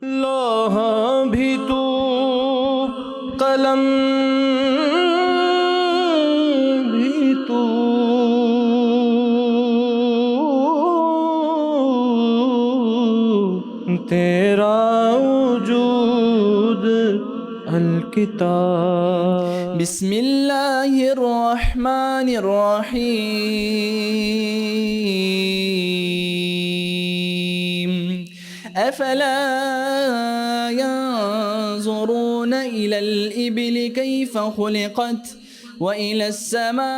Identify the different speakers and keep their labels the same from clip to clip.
Speaker 1: لوح بھی تو قلم بھی تو تیرا وجود الکتاب۔
Speaker 2: بسم اللہ الرحمن الرحیم افلا ينظرون الى الابل كيف خلقت وإلى السماء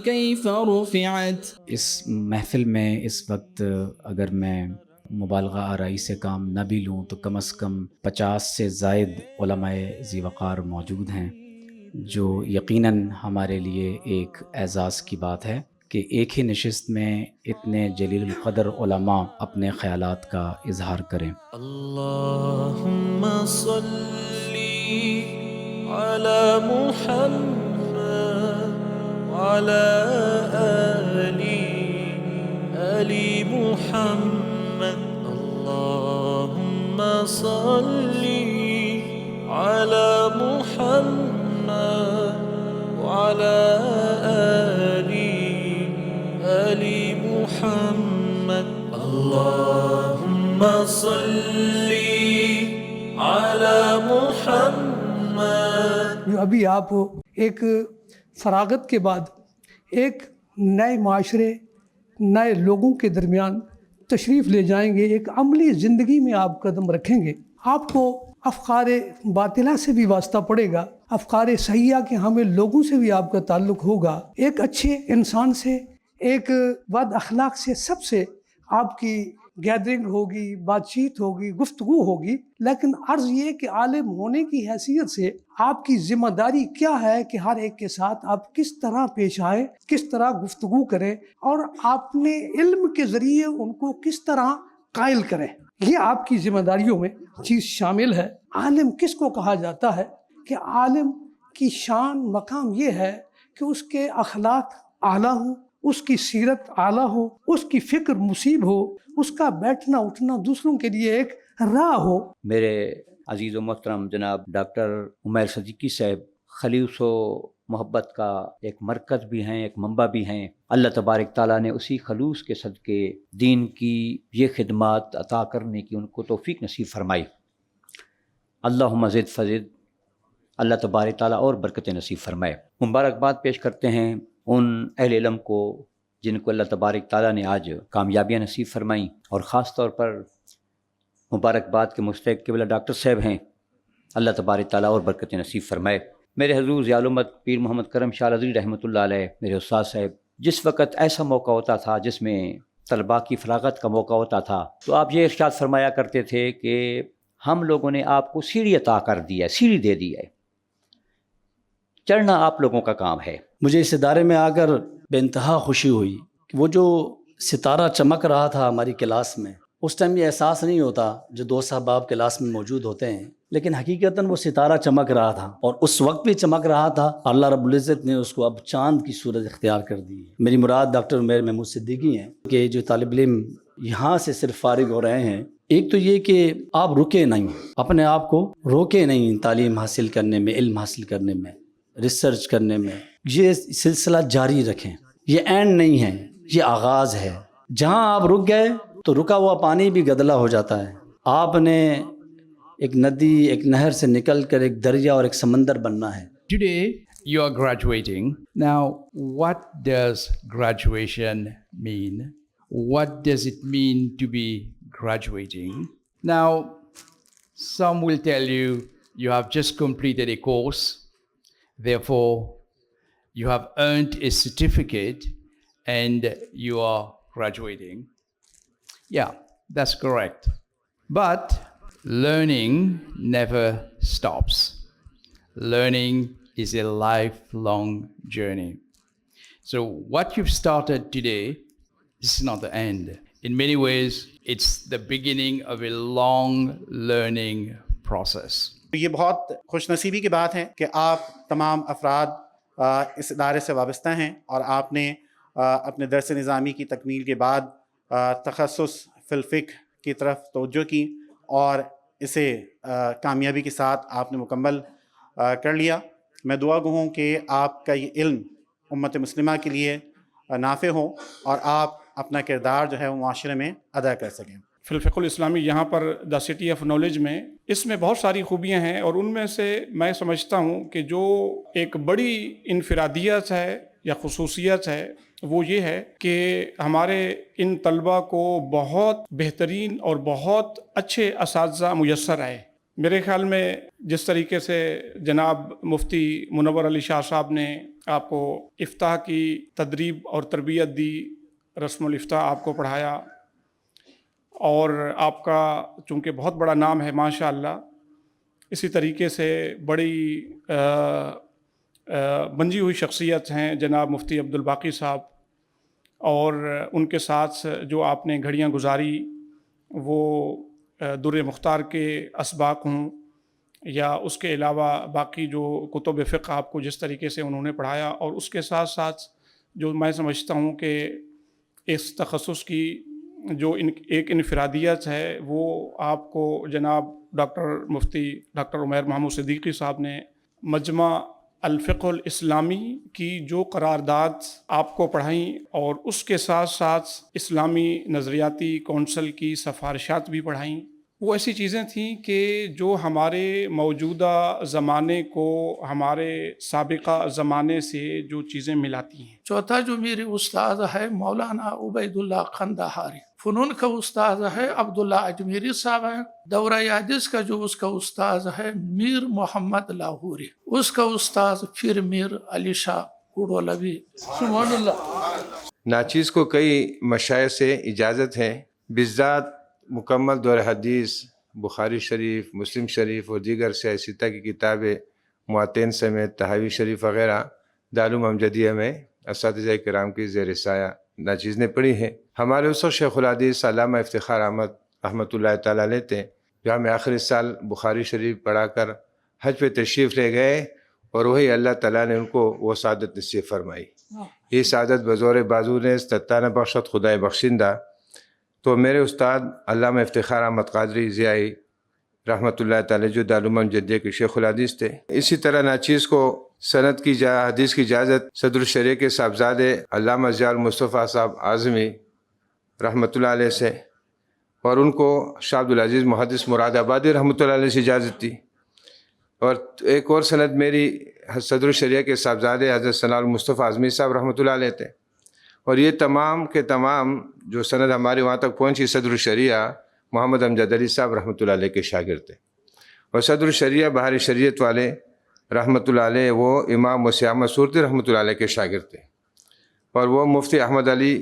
Speaker 2: كيف رفعت۔
Speaker 3: اس محفل میں اس وقت اگر میں مبالغہ آرائی سے کام نہ بھی لوں تو کم از کم 50 سے زائد علماء ذی وقار موجود ہیں، جو یقیناً ہمارے لیے ایک اعزاز کی بات ہے کہ ایک ہی نشست میں اتنے جلیل القدر علماء اپنے خیالات کا اظہار کریں۔
Speaker 1: اللہم صلی علی محمد وعلی آل محمد۔ اللہم صلی علی محمد وعلی آل محمد۔ اللہم صلی علی محمد۔
Speaker 4: جو ابھی آپ ایک فراغت کے بعد ایک نئے معاشرے، نئے لوگوں کے درمیان تشریف لے جائیں گے، ایک عملی زندگی میں آپ قدم رکھیں گے، آپ کو افکار باطلہ سے بھی واسطہ پڑے گا، افکار صحیحہ کے ہمیں لوگوں سے بھی آپ کا تعلق ہوگا، ایک اچھے انسان سے، ایک بد اخلاق سے، سب سے آپ کی گیدرنگ ہوگی، بات چیت ہوگی، گفتگو ہوگی، لیکن عرض یہ کہ عالم ہونے کی حیثیت سے آپ کی ذمہ داری کیا ہے کہ ہر ایک کے ساتھ آپ کس طرح پیش آئیں، کس طرح گفتگو کریں، اور اپنے علم کے ذریعے ان کو کس طرح قائل کریں۔ یہ آپ کی ذمہ داریوں میں چیز شامل ہے۔ عالم کس کو کہا جاتا ہے؟ کہ عالم کی شان مقام یہ ہے کہ اس کے اخلاق اعلیٰ ہوں، اس کی سیرت اعلیٰ ہو، اس کی فکر مصیب ہو، اس کا بیٹھنا اٹھنا دوسروں کے لیے ایک راہ ہو۔
Speaker 5: میرے عزیز و محترم جناب ڈاکٹر عمیر صدیقی صاحب خلوص و محبت کا ایک مرکز بھی ہیں، ایک منبع بھی ہیں۔ اللہ تبارک تعالیٰ نے اسی خلوص کے صدقے دین کی یہ خدمات عطا کرنے کی ان کو توفیق نصیب فرمائی۔ اللہم زد فزد، اللہ تبارک تعالیٰ اور برکت نصیب فرمائے۔ مبارکباد پیش کرتے ہیں ان اہل علم کو جن کو اللہ تبارک تعالیٰ نے آج کامیابیاں نصیب فرمائیں، اور خاص طور پر مبارکباد کے مستحق قبلہ ڈاکٹر صاحب ہیں، اللہ تبارک تعالیٰ اور برکت نصیب فرمائے۔ میرے حضور ضیاء الامت پیر محمد کرم شاہ رضوی رحمۃ اللہ علیہ، میرے استاد صاحب، جس وقت ایسا موقع ہوتا تھا جس میں طلباء کی فراغت کا موقع ہوتا تھا تو آپ یہ ارشاد فرمایا کرتے تھے کہ ہم لوگوں نے آپ کو سیڑھی عطا کر دی ہے، سیڑھی دے دی ہے، چڑھنا آپ لوگوں کا کام ہے۔
Speaker 6: مجھے اس ادارے میں آ کر بے انتہا خوشی ہوئی کہ وہ جو ستارہ چمک رہا تھا ہماری کلاس میں، اس ٹائم یہ احساس نہیں ہوتا جو دوست احباب کلاس میں موجود ہوتے ہیں، لیکن حقیقتاً وہ ستارہ چمک رہا تھا، اور اس وقت بھی چمک رہا تھا۔ اللہ رب العزت نے اس کو اب چاند کی صورت اختیار کر دی ہے۔ میری مراد ڈاکٹر عمیر محمود صدیقی ہیں کہ جو طالب علم یہاں سے صرف فارغ ہو رہے ہیں، ایک تو یہ کہ آپ رکے نہیں، اپنے آپ کو روکے نہیں تعلیم حاصل کرنے میں، علم حاصل کرنے میں، ریسرچ کرنے میں، یہ سلسلہ جاری رکھیں۔ یہ اینڈ نہیں ہے، یہ آغاز ہے۔ جہاں آپ رک گئے تو رکا ہوا پانی بھی گدلا ہو جاتا ہے۔ آپ نے ایک ندی، ایک نہر سے نکل کر ایک دریا اور ایک سمندر بننا ہے۔
Speaker 7: Today, you are graduating. Now, what does graduation mean? What does it mean to be graduating? Now, some will tell you, you have just completed a course, therefore, you have earned a certificate and you are graduating. Yeah, that's correct. But learning never stops. Learning is a lifelong journey. So what you've started today, this is not the end. In many ways, it's the beginning of a long learning process.
Speaker 8: یہ بہت خوش نصیبی کی بات ہے کہ آپ تمام افراد اس ادارے سے وابستہ ہیں، اور آپ نے اپنے درس نظامی کی تکمیل کے بعد تخصص فی الفقہ کی طرف توجہ کی اور اسے کامیابی کے ساتھ آپ نے مکمل کر لیا۔ میں دعا گو ہوں کہ آپ کا یہ علم امت مسلمہ کے لیے نافع ہو اور آپ اپنا کردار جو ہے وہ معاشرے میں ادا کر سکیں۔
Speaker 9: فی الفقہ الاسلامی یہاں پر دا سٹی آف نالج میں اس میں بہت ساری خوبیاں ہیں، اور ان میں سے میں سمجھتا ہوں کہ جو ایک بڑی انفرادیت ہے یا خصوصیت ہے وہ یہ ہے کہ ہمارے ان طلباء کو بہت بہترین اور بہت اچھے اساتذہ میسر آئے۔ میرے خیال میں جس طریقے سے جناب مفتی منور علی شاہ صاحب نے آپ کو افتاح کی تدریب اور تربیت دی، رسم الافتاح آپ کو پڑھایا، اور آپ کا چونکہ بہت بڑا نام ہے ماشاء اللہ، اسی طریقے سے بڑی بنجی ہوئی شخصیت ہیں جناب مفتی عبدالباقی صاحب، اور ان کے ساتھ جو آپ نے گھڑیاں گزاری وہ در مختار کے اسباق ہوں یا اس کے علاوہ باقی جو کتب فقہ آپ کو جس طریقے سے انہوں نے پڑھایا، اور اس کے ساتھ ساتھ جو میں سمجھتا ہوں کہ اس تخصص کی جو ایک انفرادیت ہے وہ آپ کو جناب ڈاکٹر مفتی ڈاکٹر عمیر محمود صدیقی صاحب نے مجمع الفقہ الاسلامی کی جو قرارداد آپ کو پڑھائیں، اور اس کے ساتھ ساتھ اسلامی نظریاتی کونسل کی سفارشات بھی پڑھائیں، وہ ایسی چیزیں تھیں کہ جو ہمارے موجودہ زمانے کو ہمارے سابقہ زمانے سے جو چیزیں ملاتی ہیں۔
Speaker 10: چوتھا جو میرے استاد ہے مولانا عبید اللہ قندہاری، فنون کا استاد ہے عبداللہ اجمیری صاحب ہے، دورہ حدیث کا جو اس کا استاد ہے میر محمد لاہوری، اس کا استاد پھر میر علی شاہ گڑولوی۔ سبحان اللہ۔
Speaker 11: ناچیز کو کئی مشائخ سے اجازت ہے، بالذات مکمل دور حدیث، بخاری شریف، مسلم شریف اور دیگر سیاستہ کی کتابیں معتین سمیت تحاوی شریف وغیرہ دارالعلوم امجدیہ میں اساتذہ کرام کی زیر سایہ ناچیز نے پڑھی ہیں۔ ہمارے استاد شیخ الحدیث علامہ افتخار احمد رحمۃ اللہ تعالیٰ علیہ تھے، جو ہمیں آخری سال بخاری شریف پڑھا کر حج پہ تشریف لے گئے، اور وہی اللہ تعالیٰ نے ان کو وہ سعادت نصیب فرمائی۔ یہ سعادت بزور بازو نے ستانہ بخشت خدائے بخشندہ۔ تو میرے استاد علامہ افتخار احمد قادری ضیائی رحمۃ اللہ تعالی جو دارالعلوم امجدیہ کے شیخ الحدیث تھے۔ اسی طرح ناچیز کو سند کی حدیث کی اجازت صدر الشریعہ کے صاحبزادے علامہ ضیاء المصطفیٰ صاحب اعظمی رحمۃ اللہ علیہ سے، اور ان کو شاہ عبدالعزیز محدث مراد آبادی رحمۃ اللہ علیہ سے اجازت دی، اور ایک اور سند میری صدر الشریعہ کے صاحبزادے حضرت ثناء المصطفیٰ اعظمی صاحب رحمۃ اللہ علیہ تھے، اور یہ تمام کے تمام جو سند ہمارے وہاں تک پہنچی صدر الشریعہ محمد امجد علی صاحب رحمۃ اللہ علیہ کے شاگرد تھے، اور صدر الشریعہ بہار شریعت والے رحمۃ اللہ علیہ وہ امام وسیع احمد صورتی رحمۃ اللہ علیہ کے شاگرد تھے، اور وہ مفتی احمد علی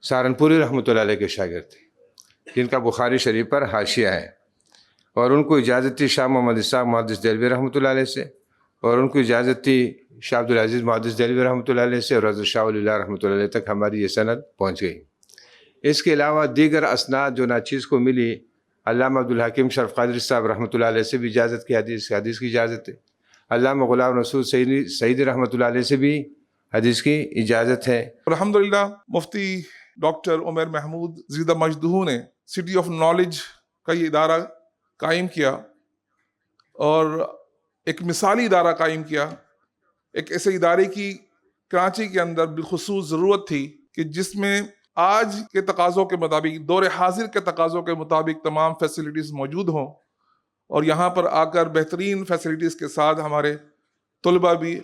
Speaker 11: سہارنپوری رحمۃ اللہ علیہ کے شاگرد تھے، جن کا بخاری شریف پر حاشیہ ہے، اور ان کو اجازت تھی شاہ محمد اسحاق محدث دہلوی رحمۃ اللہ علیہ سے، اور ان کو اجازت تھی شاہ عبدالعزیز محدث دہلوی رحمۃ اللہ علیہ سے، اور حضرت شاہ ولی اللہ رحمۃ اللہ علیہ تک ہماری یہ سند پہنچ گئی۔ اس کے علاوہ دیگر اسناد جو ناچیز کو ملی، علامہ عبدالحکیم شرف قادری صاحب رحمۃ اللہ علیہ سے بھی اجازت کی حدیث کی اجازت ہے، علامہ غلام رسول سعیدی رحمۃ اللہ علیہ سے بھی حدیث کی اجازت ہے۔
Speaker 12: الحمدللہ مفتی ڈاکٹر عمیر محمود زیدہ مجدہو نے سٹی آف نالج کا یہ ادارہ قائم کیا، اور ایک مثالی ادارہ قائم کیا۔ ایک ایسے ادارے کی کراچی کے اندر بالخصوص ضرورت تھی کہ جس میں آج کے تقاضوں کے مطابق، دور حاضر کے تقاضوں کے مطابق تمام فیسلٹیز موجود ہوں، اور یہاں پر آ کر بہترین فیسلٹیز کے ساتھ ہمارے طلباء بھی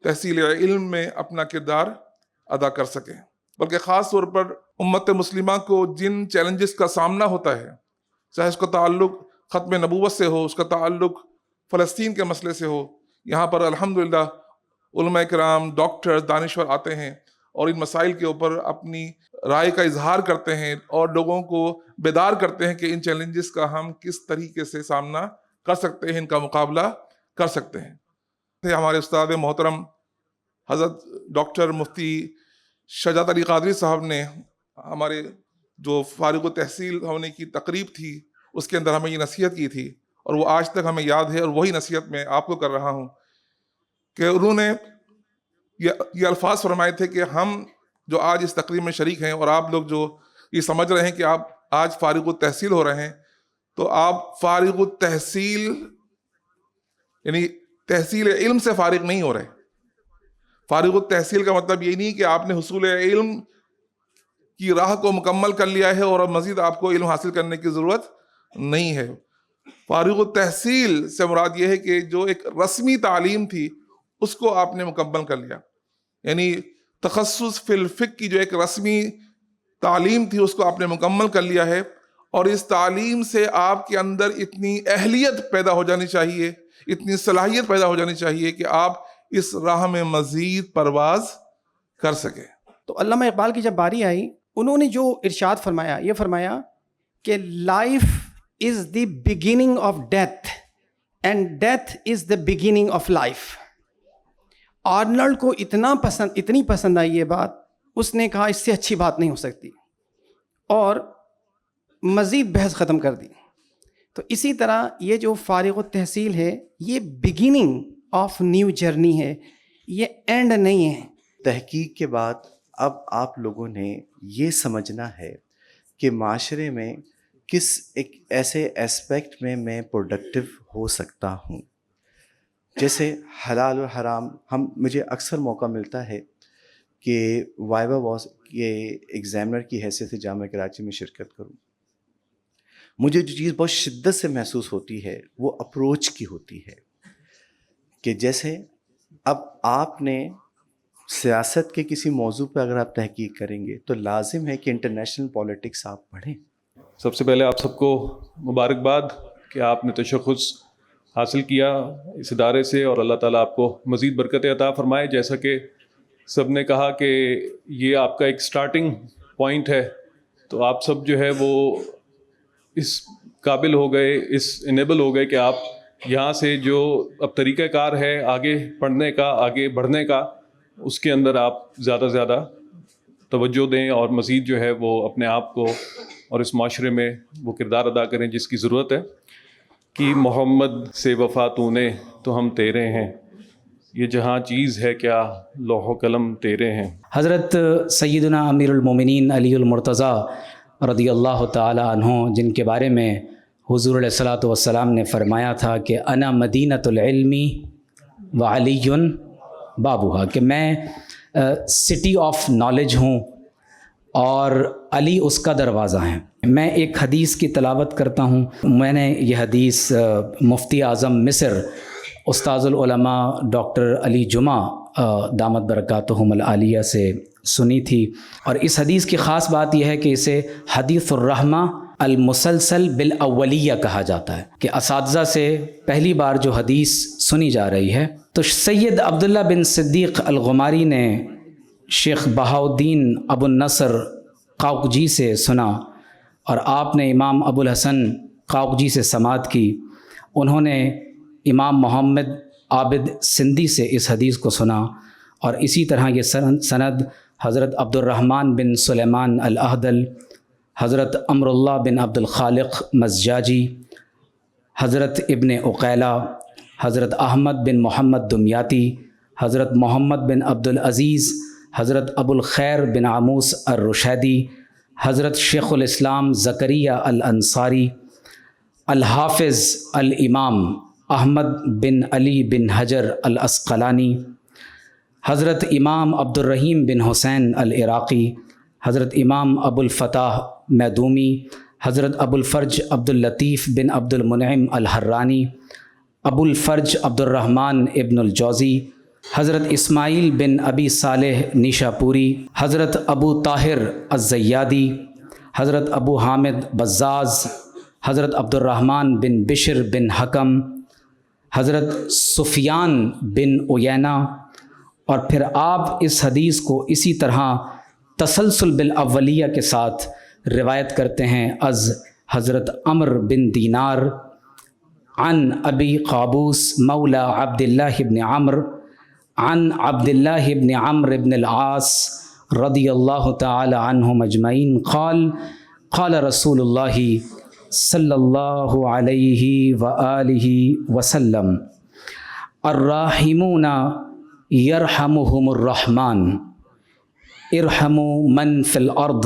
Speaker 12: تحصیل علم میں اپنا کردار ادا کر سکیں۔ بلکہ خاص طور پر امت مسلمہ کو جن چیلنجز کا سامنا ہوتا ہے، چاہے اس کا تعلق ختم نبوت سے ہو، اس کا تعلق فلسطین کے مسئلے سے ہو، یہاں پر الحمدللہ علماء کرام، ڈاکٹر، دانشور آتے ہیں اور ان مسائل کے اوپر اپنی رائے کا اظہار کرتے ہیں، اور لوگوں کو بیدار کرتے ہیں کہ ان چیلنجز کا ہم کس طریقے سے سامنا کر سکتے ہیں، ان کا مقابلہ کر سکتے ہیں۔ ہمارے استاد محترم حضرت ڈاکٹر مفتی شجاعت علی قادری صاحب نے ہمارے جو فارغ التحصیل ہونے کی تقریب تھی اس کے اندر ہمیں یہ نصیحت کی تھی، اور وہ آج تک ہمیں یاد ہے، اور وہی نصیحت میں آپ کو کر رہا ہوں کہ انہوں نے یہ الفاظ فرمائے تھے کہ ہم جو آج اس تقریب میں شریک ہیں، اور آپ لوگ جو یہ سمجھ رہے ہیں کہ آپ آج فارغ التحصیل ہو رہے ہیں، تو آپ فارغ التحصیل یعنی تحصیل علم سے فارغ نہیں ہو رہے. فارغ التحصیل کا مطلب یہ نہیں کہ آپ نے حصول علم کی راہ کو مکمل کر لیا ہے اور اب مزید آپ کو علم حاصل کرنے کی ضرورت نہیں ہے. فارغ التحصیل سے مراد یہ ہے کہ جو ایک رسمی تعلیم تھی اس کو آپ نے مکمل کر لیا، یعنی تخصص فی الفقہ کی جو ایک رسمی تعلیم تھی اس کو آپ نے مکمل کر لیا ہے، اور اس تعلیم سے آپ کے اندر اتنی اہلیت پیدا ہو جانی چاہیے، اتنی صلاحیت پیدا ہو جانی چاہیے کہ آپ اس راہ میں مزید پرواز کر سکیں.
Speaker 13: تو علامہ اقبال کی جب باری آئی، انہوں نے جو ارشاد فرمایا، یہ فرمایا کہ life is the beginning of death and death is the beginning of life. Arnold کو اتنی پسند آئی یہ بات، اس نے کہا اس سے اچھی بات نہیں ہو سکتی، اور مزید بحث ختم کر دی. تو اسی طرح یہ جو فارغ التحصیل ہے یہ بگننگ آف نیو جرنی ہے، یہ اینڈ نہیں ہے.
Speaker 14: تحقیق کے بعد اب آپ لوگوں نے یہ سمجھنا ہے کہ معاشرے میں کس ایک ایسے اسپیکٹ میں پروڈکٹیو ہو سکتا ہوں. جیسے حلال اور حرام، مجھے اکثر موقع ملتا ہے کہ وائوا واس کے ایگزامنر کی حیثیت سے جامعہ کراچی میں شرکت کروں. مجھے جو چیز بہت شدت سے محسوس ہوتی ہے وہ اپروچ کی ہوتی ہے، کہ جیسے اب آپ نے سیاست کے کسی موضوع پہ اگر آپ تحقیق کریں گے تو لازم ہے کہ انٹرنیشنل پولیٹکس آپ پڑھیں.
Speaker 15: سب سے پہلے آپ سب کو مبارکباد کہ آپ نے تشخص حاصل کیا اس ادارے سے، اور اللہ تعالیٰ آپ کو مزید برکت عطا فرمائے. جیسا کہ سب نے کہا کہ یہ آپ کا ایک سٹارٹنگ پوائنٹ ہے، تو آپ سب جو ہے وہ اس قابل ہو گئے، اس انیبل ہو گئے کہ آپ یہاں سے جو اب طریقہ کار ہے آگے پڑھنے کا، آگے بڑھنے کا، اس کے اندر آپ زیادہ سے زیادہ توجہ دیں، اور مزید جو ہے وہ اپنے آپ کو اور اس معاشرے میں وہ کردار ادا کریں جس کی ضرورت ہے. کہ محمد سے وفا تو نے تو ہم تیرے ہیں، یہ جہاں چیز ہے کیا لوح و قلم تیرے ہیں.
Speaker 3: حضرت سیدنا امیر المومنین علی المرتضیٰ رضی اللہ تعالی عنہ، جن کے بارے میں حضور علیہ الصلاۃ والسلام نے فرمایا تھا کہ انا مدینۃ العلم وعلی بابوہا، کہ میں سٹی آف نالج ہوں اور علی اس کا دروازہ ہیں. میں ایک حدیث کی تلاوت کرتا ہوں. میں نے یہ حدیث مفتی اعظم مصر استاذ العلماء ڈاکٹر علی جمعہ دامت برکاتہم العالیہ سے سنی تھی، اور اس حدیث کی خاص بات یہ ہے کہ اسے حدیث الرحمہ المسلسل بالاولیہ کہا جاتا ہے، کہ اساتذہ سے پہلی بار جو حدیث سنی جا رہی ہے. تو سید عبداللہ بن صدیق الغماری نے شیخ بہاؤدین ابو النصر قاؤقجی سے سنا، اور آپ نے امام ابو الحسن قاؤقجی سے سماعت کی. انہوں نے امام محمد عابد سندھی سے اس حدیث کو سنا، اور اسی طرح یہ سند حضرت عبد الرحمن بن سلیمان الاحدل، حضرت امر اللہ بن عبد الخالق مزجاجی، حضرت ابن عقیلہ، حضرت احمد بن محمد دمیاتی، حضرت محمد بن عبد العزیز، حضرت ابو الخیر بن عاموس الرشیدی، حضرت شیخ الاسلام زکریہ الانصاری، الحافظ الامام احمد بن علی بن حجر الاسقلانی، حضرت امام عبد الرحیم بن حسین العراقی، حضرت امام ابو الفتح میدومی، حضرت ابو الفرج عبد اللطیف بن عبد المنعم الحرانی، ابو الفرج عبد الرحمن ابن الجوزی، حضرت اسماعیل بن ابی صالح نیشاپوری، حضرت ابو طاہر الزیادی، حضرت ابو حامد بزاز، حضرت عبد الرحمن بن بشر بن حکم، حضرت سفیان بن عیینہ. اور پھر آپ اس حدیث کو اسی طرح تسلسل بالاولیہ کے ساتھ روایت کرتے ہیں از حضرت عمر بن دینار عن ابی قابوس مولا عبداللہ بن عمر عن عبداللہ بن عمرو بن العاص رضی اللہ تعالی عنہم اجمعین قال قال رسول اللہ صلی اللہ علیہ وآلہ وسلم الراحمون یرحمہم الرحمن ارحموا من فی الارض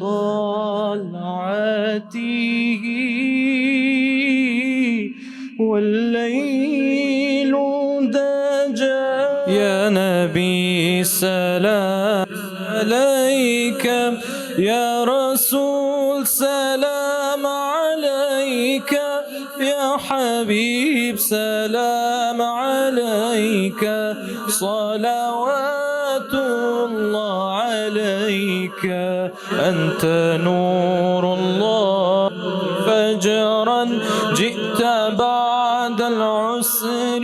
Speaker 1: طلعته والليل دجى يا نبي سلام عليك يا رسول سلام عليك يا حبيب سلام عليك صلوات الله عليك أنت نور الله فجرا جئت بعد العسر